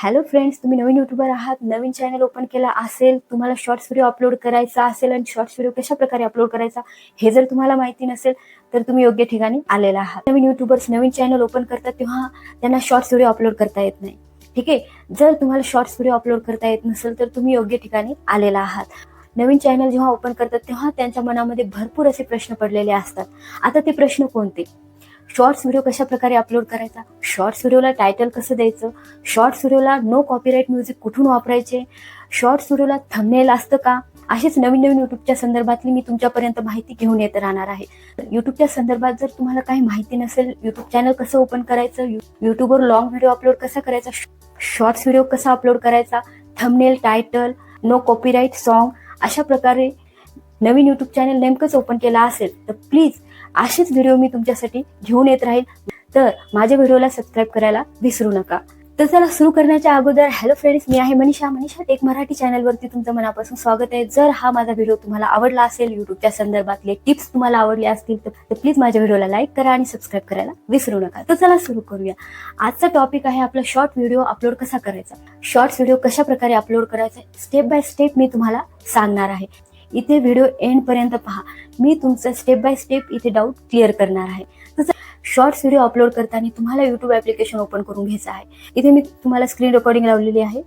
Hello friends, तुम्ही नवीन YouTuber आहात, नवीन channel open केला असेल, तुम्हाला शॉर्ट्स व्हिडिओ अपलोड करायचा असेल आणि शॉर्ट्स व्हिडिओ कशा प्रकारे अपलोड करायचा हे जर तुम्हाला माहिती नसेल तर तुम्ही योग्य ठिकाणी आलेला आहात. नवीन युट्यूबर्स नवीन चॅनल ओपन करतात तेव्हा त्यांना शॉर्ट्स व्हिडिओ अपलोड करता येत नाही. ठीक आहे, जर तुम्हाला शॉर्ट्स व्हिडिओ अपलोड करता येत नसेल तर तुम्ही योग्य ठिकाणी आलेला आहात. नवीन चॅनल जेव्हा ओपन करतात तेव्हा त्यांच्या मनामध्ये भरपूर असे प्रश्न पडलेले असतात. आता ते प्रश्न कोणते? शॉर्ट्स व्हिडिओ कशा प्रकारे अपलोड करायचा, शॉर्ट्स व्हिडिओला टायटल कसं द्यायचं, शॉर्ट्स व्हिडिओला नो कॉपीराईट म्युझिक कुठून वापरायचे, शॉर्ट्स व्हिडिओला थंबनेल असतं का, असेच नवीन नवीन युट्यूबच्या संदर्भातली मी तुमच्यापर्यंत माहिती घेऊन येत राहणार आहे. युट्यूबच्या संदर्भात जर तुम्हाला काही माहिती नसेल, युट्यूब चॅनल कसं ओपन करायचं, युट्यूबवर लॉंग व्हिडिओ अपलोड कसा करायचा, शॉर्ट्स व्हिडिओ कसा अपलोड करायचा, thumbnail, title, no copyright song, अशा प्रकारे नवीन युट्यूब चॅनल नेमकंच ओपन केला असेल तर प्लीज असेच व्हिडिओ मी तुमच्यासाठी घेऊन येत राहील. तर माझ्या व्हिडिओला सबस्क्राईब करायला विसरू नका. तर चला सुरू करण्याच्या अगोदर, हॅलो फ्रेंड्स, मी आहे मनीषा टेक मराठी चॅनलवरती तुमचं मनापासून स्वागत आहे. जर हा माझा व्हिडिओ तुम्हाला आवडला असेल, युट्यूबच्या संदर्भातले टिप्स तुम्हाला आवडले असतील तर प्लीज माझ्या व्हिडिओला लाईक करा आणि सबस्क्राईब करायला विसरू नका. तर चला सुरू करूया. आजचा टॉपिक आहे आपला शॉर्ट व्हिडिओ अपलोड कसा करायचा. शॉर्ट्स व्हिडिओ कशा प्रकारे अपलोड करायचा स्टेप बाय स्टेप मी तुम्हाला सांगणार आहे. इथे व्हिडिओ एंड पर्यंत पहा, मी तुमचं स्टेप बाय स्टेप इथे डाऊट क्लिअर करणार आहे. शॉर्ट्स व्हिडिओ अपलोड करताना तुम्हाला युट्यूब ऍप्लिकेशन ओपन करून घ्यायचं आहे. इथे मी तुम्हाला स्क्रीन रेकॉर्डिंग लावलेली आहे.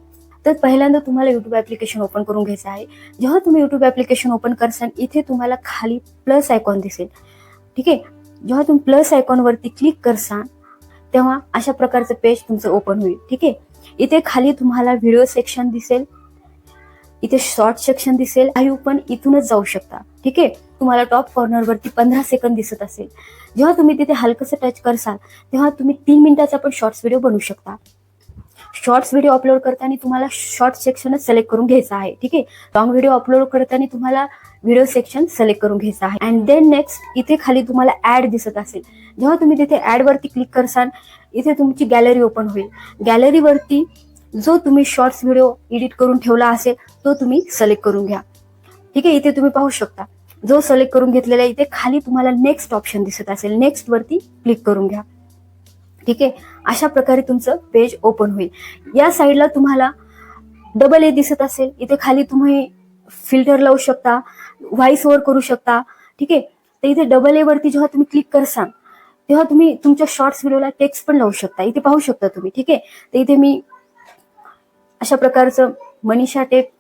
तर पहिल्यांदा तुम्हाला युट्यूब ऍप्लिकेशन ओपन करून घ्यायचं आहे. जेव्हा तुम्ही युट्यूब ऍप्लिकेशन ओपन करसाल इथे तुम्हाला खाली प्लस आयकॉन दिसेल. ठीक आहे, जेव्हा तुम्ही प्लस आयकॉनवरती क्लिक करसाल तेव्हा अशा प्रकारचं पेज तुमचं ओपन होईल. ठीक आहे, इथे खाली तुम्हाला व्हिडिओ सेक्शन दिसेल, इथे शॉर्ट सेक्शन दिसेल, लाईव्ह पण इथूनच जाऊ शकता. ठीक आहे, तुम्हाला टॉप कॉर्नर वरती 15 सेकंद दिसत असेल. जेव्हा तुम्ही तिथे हलकंसं टच करसाल तेव्हा तुम्ही 3 मिनिटाचा पण शॉर्ट्स व्हिडिओ बनवू शकता. शॉर्ट्स व्हिडिओ अपलोड करताना तुम्हाला शॉर्ट सेक्शनच सिलेक्ट करून घ्यायचं आहे. ठीक आहे, लॉंग व्हिडिओ अपलोड करताना तुम्हाला व्हिडिओ सेक्शन सिलेक्ट करून घ्यायचं आहे. अँड देन नेक्स्ट इथे खाली तुम्हाला ऍड दिसत असेल. जेव्हा तुम्ही तिथे ऍड वरती क्लिक करसाल इथे तुमची गॅलरी ओपन होईल. गॅलरीवरती जो तुम्ही शॉर्ट्स व्हिडिओ एडिट करून ठेवला असेल तो तुम्ही सिलेक्ट करून घ्या. ठीक आहे, इथे तुम्ही पाहू शकता जो सिलेक्ट करून घेतलेला इथे खाली तुम्हाला नेक्स्ट ऑप्शन दिसत असेल, नेक्स्ट वरती क्लिक करून घ्या. ठीक आहे, अशा प्रकारे तुमचं पेज ओपन होईल. या साईडला तुम्हाला डबल ए दिसत असेल, इथे खाली तुम्ही फिल्टर लावू शकता, व्हॉइस ओव्हर करू शकता. ठीक आहे, तर इथे डबल ए वरती जेव्हा तुम्ही क्लिक करसाल तेव्हा तुम्ही तुमच्या शॉर्ट्स व्हिडिओला टेक्स्ट पण लावू शकता. इथे पाहू शकता तुम्ही. ठीक आहे, तर इथे मी अशा प्रकारचं मनीषा टेक,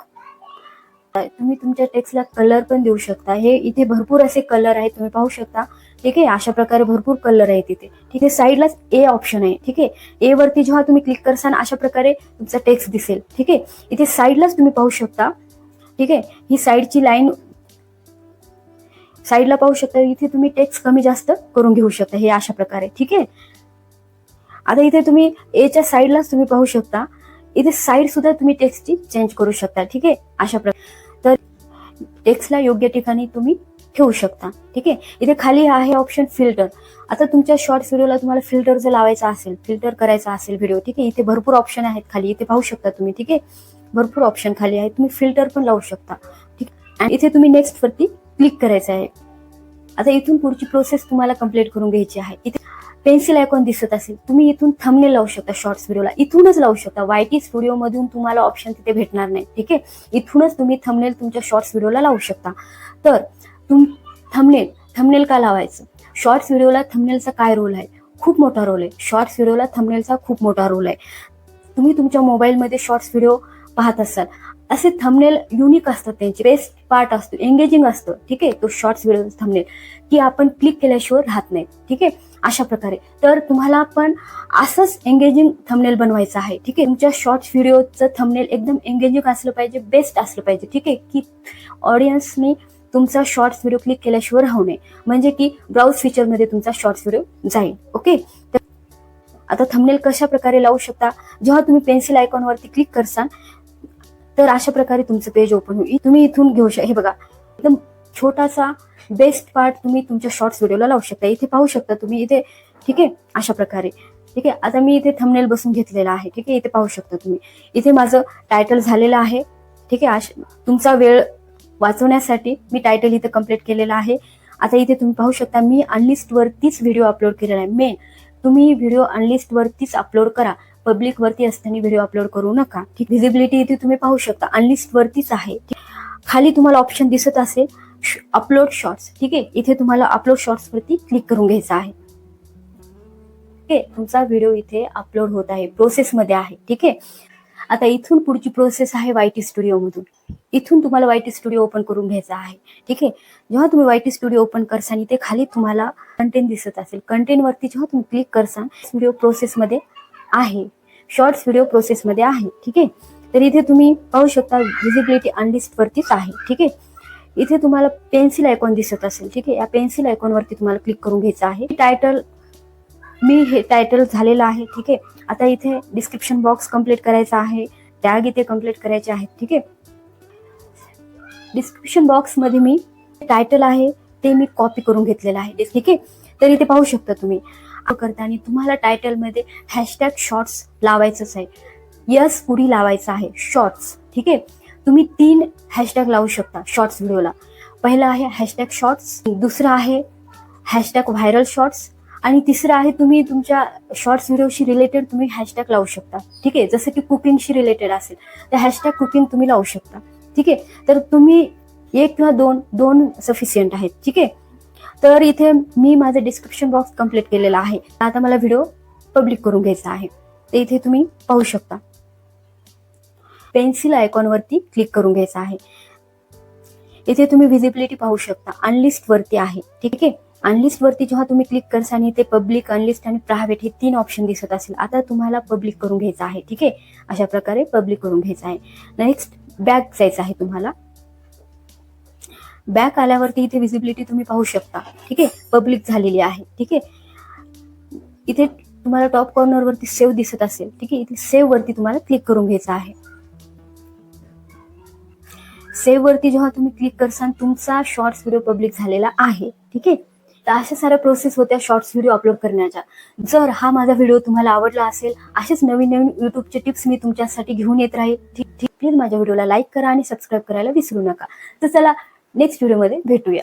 तुम्ही तुमच्या टेक्स्टला कलर पण देऊ शकता. हे इथे भरपूर असे कलर आहेत, तुम्ही पाहू शकता. ठीक आहे, अशा प्रकारे भरपूर कलर आहेत इथे. ठीक आहे, साईडलाच ए ऑप्शन आहे. ठीक आहे, ए वरती जेव्हा तुम्ही क्लिक करसाल अशा प्रकारे तुमचा टेक्स्ट दिसेल. ठीक आहे, इथे साईडलाच तुम्ही पाहू शकता. ठीक आहे, ही साईडची लाईन साईडला पाहू शकता. इथे तुम्ही टेक्स्ट कमी जास्त करून घेऊ शकता हे अशा प्रकारे. ठीक आहे, आता इथे तुम्ही एच्या साईडलाच तुम्ही पाहू शकता, इथे साईड सुद्धा तुम्ही टेक्स्टची चेंज करू शकता. ठीक आहे, अशा प्रकारे तर टेक्स्टला योग्य ठिकाणी तुम्ही ठेवू शकता. ठीक आहे, इथे खाली आहे ऑप्शन फिल्टर. आता तुमच्या शॉर्ट्स व्हिडिओला तुम्हाला फिल्टर जर लावायचा असेल, फिल्टर करायचा असेल व्हिडिओ, ठीक आहे, इथे भरपूर ऑप्शन आहेत खाली, इथे पाहू शकता तुम्ही. ठीक आहे, भरपूर ऑप्शन खाली आहेत, तुम्ही फिल्टर पण लावू शकता. ठीक आहे, आणि इथे तुम्ही नेक्स्ट वरती क्लिक करायचं आहे. आता इथून पुढची प्रोसेस तुम्हाला कंप्लीट करून घ्यायची आहे. इथे पेन्सिल आयकॉन दिसत असेल, तुम्ही इथून थंबनेल लावू शकता. शॉर्ट्स व्हिडिओला इथूनच लावू शकता. YT स्टुडिओ मधून तुम्हाला ऑप्शन तिथे भेटणार नाही. ठीक आहे, इथूनच तुम्ही थंबनेल तुमच्या शॉर्ट्स व्हिडिओला लावू शकता. तर थंबनेल का लावायचं? शॉर्ट्स व्हिडिओला थंबनेलचा काय रोल आहे? खूप मोठा रोल आहे. शॉर्ट्स व्हिडिओला थंबनेलचा खूप मोठा रोल आहे. तुम्ही तुमच्या मोबाईलमध्ये शॉर्ट्स व्हिडिओ पाहत असाल, असे थंबनेल युनिक असतात, त्यांचे बेस्ट पार्ट असतो, एंगेजिंग असतं. ठीक आहे, तो शॉर्ट्स व्हिडिओ थंबनेल की आपण क्लिक केल्याशिवाय राहत नाही. ठीक आहे, अशा प्रकारे तर तुम्हाला पण असंच एंगेजिंग थंबनेल बनवायचं आहे. ठीक आहे, तुमच्या शॉर्ट्स व्हिडिओचं थंबनेल एकदम एंगेजिंग असलं पाहिजे, बेस्ट असलं पाहिजे. ठीक आहे, की ऑडियन्सनी तुमचा शॉर्ट्स व्हिडिओ क्लिक केल्याशिवाय राहू नये, म्हणजे की ब्राउज फीचरमध्ये तुमचा शॉर्ट्स व्हिडिओ जाईल. ओके, तर आता थंबनेल कशा प्रकारे लावू शकता? जेव्हा तुम्ही पेन्सिल आयकॉनवरती क्लिक करसाल तर अशा प्रकारे तुमचं पेज ओपन होईल. तुम्ही इथून घेऊ शकता. हे बघा, एकदम छोटासा बेस्ट पार्ट तुम्ही तुमच्या शॉर्ट्स व्हिडिओला लावू शकता. इथे पाहू शकता तुम्ही इथे. ठीक आहे, अशा प्रकारे. ठीक आहे, आता मी इथे थंबनेल बसून घेतलेला आहे. ठीक आहे, इथे पाहू शकता तुम्ही. इथे माझं टायटल झालेलं आहे. ठीक आहे, तुमचा वेळ वाचवण्यासाठी मी टायटल इथे कम्प्लीट केलेला आहे. आता इथे तुम्ही पाहू शकता मी अनलिस्ट वरतीच व्हिडिओ अपलोड केलेला आहे. मेन तुम्ही व्हिडिओ अनलिस्ट वरतीच अपलोड करा, पब्लिक वरती असताना व्हिडिओ अपलोड करू नका. ठीक, व्हिजिबिलिटी इथे तुम्ही पाहू शकता अनलिस्ट वरतीच आहे. खाली तुम्हाला ऑप्शन दिसत असेल अपलोड शॉर्ट्स. ठीक आहे, इथे तुम्हाला अपलोड शॉर्ट्स वरती क्लिक करून घ्यायचं आहे. ठीक आहे, तुमचा व्हिडिओ इथे अपलोड होत आहे, प्रोसेसमध्ये आहे. ठीक आहे, आता इथून पुढची प्रोसेस आहे YT स्टुडिओ मधून. इथून तुम्हाला YT स्टुडिओ ओपन करून घ्यायचा आहे. ठीक आहे, जेव्हा तुम्ही YT स्टुडिओ ओपन करसान इथे खाली तुम्हाला कंटेंट दिसत असेल. कंटेंट वरती जेव्हा तुम्ही क्लिक करसान व्हिडिओ प्रोसेसमध्ये आहे, शॉर्ट्स व्हिडिओ प्रोसेसमध्ये आहे. ठीक आहे, तर इथे तुम्ही पाहू शकता व्हिजिबिलिटी अनलिस्ट वरतीच आहे. ठीक आहे, इथे तुम्हाला पेन्सिल आयकॉन दिसत असेल. ठीक आहे, या पेन्सिल आयकॉन वरती तुम्हाला क्लिक करून घ्यायचं आहे. टायटल हे टायटल झालेलं आहे. ठीक आहे, आता इथे डिस्क्रिप्शन बॉक्स कम्प्लीट करायचा आहे, टॅग इथे कम्प्लीट करायचे आहेत. ठीक आहे, डिस्क्रिप्शन बॉक्स मध्ये मी टायटल आहे ते मी कॉपी करून घेतलेलं आहे. ठीक आहे, तर इथे पाहू शकता तुम्ही करताना तुम्हाला टायटल मध्ये हॅशटॅग शॉर्ट्स लावायचंच आहे. यस पुढे लावायचं आहे शॉर्ट्स. ठीक आहे, तुम्ही 3 हॅशटॅग लावू शकता शॉर्ट्स व्हिडिओला. पहिला आहे हॅशटॅग शॉर्ट्स, दुसरा आहे हॅशटॅग व्हायरल शॉर्ट्स आणि तिसरं आहे तुम्ही तुमच्या शॉर्ट्स व्हिडिओशी रिलेटेड तुम्ही हॅशटॅग लावू शकता. ठीक आहे, जसं की कुकिंगशी रिलेटेड असेल तर हॅशटॅग कुकिंग तुम्ही लावू शकता. ठीक आहे, तर तुम्ही 1 किंवा 2 सफिशियंट आहेत. ठीक आहे, तर इथे मी माझं डिस्क्रिप्शन बॉक्स कम्प्लीट केलेला आहे. आता मला व्हिडिओ पब्लिक करून घ्यायचा आहे, ते इथे तुम्ही पाहू शकता. पेन्सिल आयकॉन वरती क्लिक करून घ्यायचं आहे. इथे तुम्ही व्हिजिबिलिटी पाहू शकता अनलिस्ट वरती आहे. ठीक आहे, अनलिस्ट वरती जेव्हा तुम्ही क्लिक करसान इथे पब्लिक, अनलिस्ट आणि प्रायव्हेट हे 3 ऑप्शन दिसत असेल. आता तुम्हाला पब्लिक करून घ्यायचं आहे. ठीक आहे, अशा प्रकारे पब्लिक करून घ्यायचं आहे. नेक्स्ट बॅक जायचं आहे तुम्हाला. बॅक आल्यावरती इथे व्हिजिबिलिटी तुम्ही पाहू शकता. ठीक आहे, पब्लिक झालेली आहे. ठीक आहे, इथे तुम्हाला टॉप कॉर्नर वरती सेव्ह दिसत असेल. ठीक आहे, इथे सेव्ह वरती तुम्हाला क्लिक करून घ्यायचं आहे. सेव्ह वरती जेव्हा तुम्ही क्लिक करसान तुमचा शॉर्ट्स व्हिडिओ पब्लिक झालेला आहे. ठीक आहे, तर अशा साऱ्या प्रोसेस होत्या शॉर्ट्स व्हिडिओ अपलोड करण्याच्या. जर हा माझा व्हिडिओ तुम्हाला आवडला असेल, असेच नवीन युट्यूबचे टिप्स मी तुमच्यासाठी घेऊन येत राहील. ठीक, प्लीज माझ्या व्हिडिओला लाईक करा आणि सबस्क्राईब करायला विसरू नका. तर चला नेक्स्ट व्हिडिओमध्ये भेटूया.